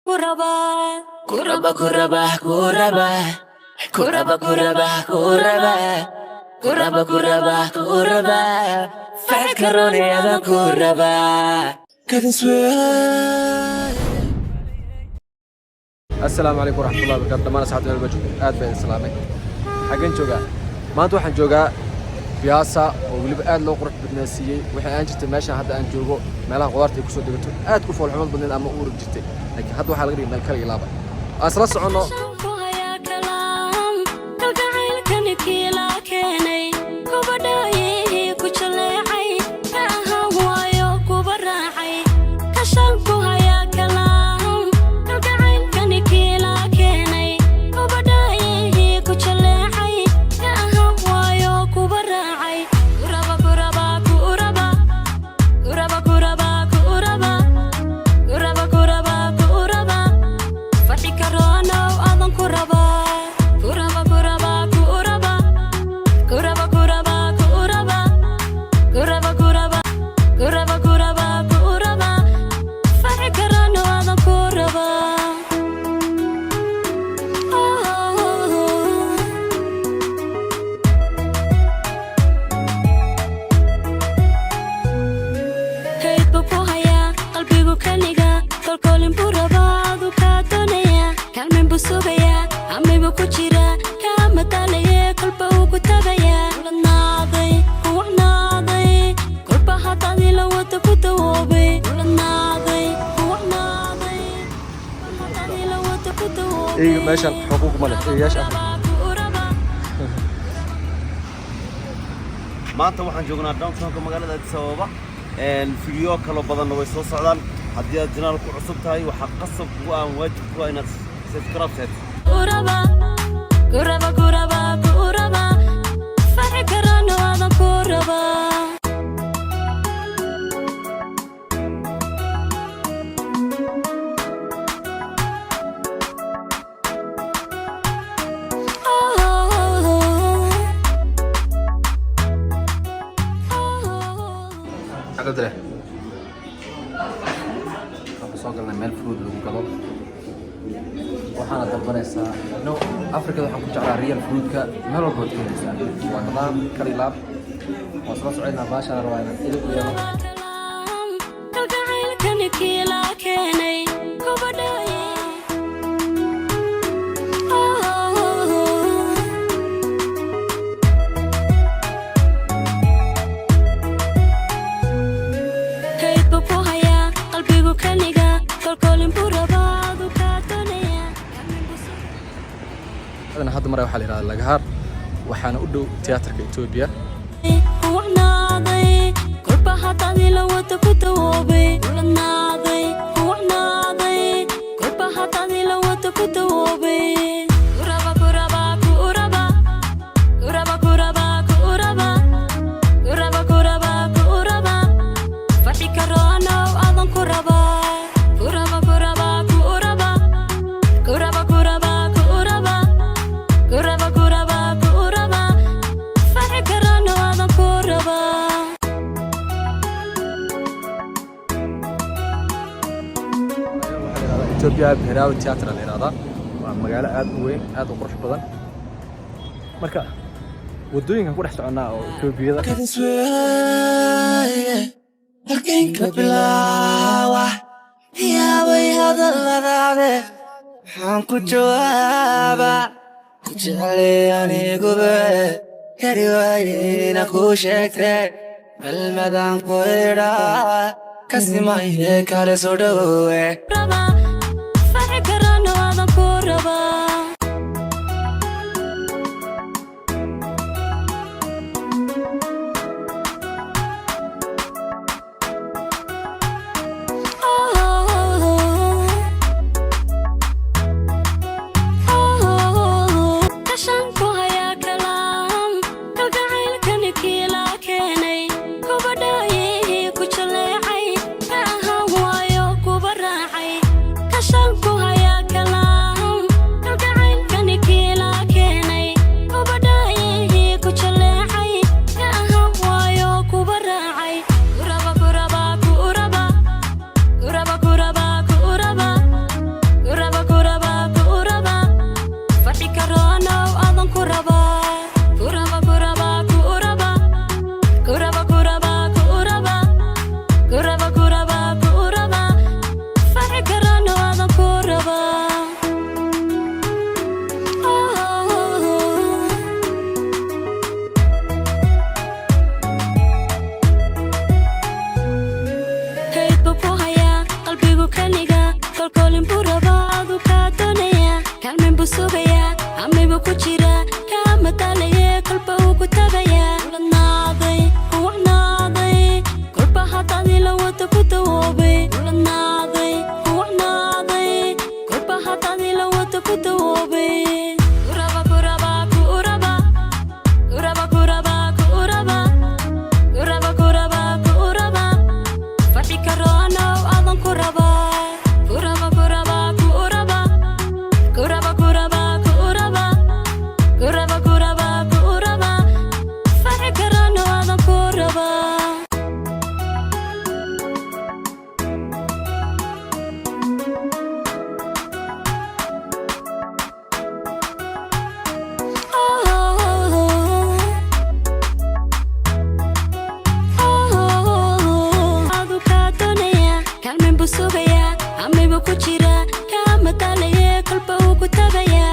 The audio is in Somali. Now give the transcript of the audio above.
Kuraba, kuraba, kuraba, kuraba, kuraba, kuraba, kuraba, kuraba, kuraba, kuraba. Fakaroni ada kuraba. السلام عليكم ورحمة الله وبركاته. دمان أصحابنا الموجود آد بين السلامي حقين جوجا ما أنتوا حن جوجا بياسة وقلب آد لو قرط بالناسية وحين أنجت ماشي هذا أن جوجو مالها قدرتي كسر دقته آد كفوا الحمل بنين أما أور جتة لكن هذا واحد غريب من الكلي لابا أسرع عنه إيه ماشي حقوق ملك إيه ياش maanta waxaan joognaa downtownka magaalada Addis Ababa video kala badan way soo socdaan haddii aad channel ku cusub tahay waxa qasab ku ah waajib ku ah inaad subscribe saarto kuraba kuraba kuraba kuraba fakarano adan kuraba قدره وصلنا مال فود لو قبل waxaana dalbanaysaa no Afrika waxaan ku jeclaa real fruitka meel walba oo tiinaysa waa nidaam kali laab waa soo socodna baasha rawaayna idin u yeelo kalgacaylkani kila keenay kubadhay أنا هذا مرة وحالي هذا الجهار وحنا أدو تياتر كإثيوبيا. إثيوبيا بهراوي تياتر الإرادة ومجال آد وين آد وقرش بدن مركا ودوين كنقول إحنا عنا إثيوبيا ذا لكن كبلاوة يا وي هذا اللذاذ حنكو جوابا كجعلي أني قبل كريوين أكو شكري بالمدان قويرا كسمعي كالسودوه ku jira kama dalaya kalba ugu tagaya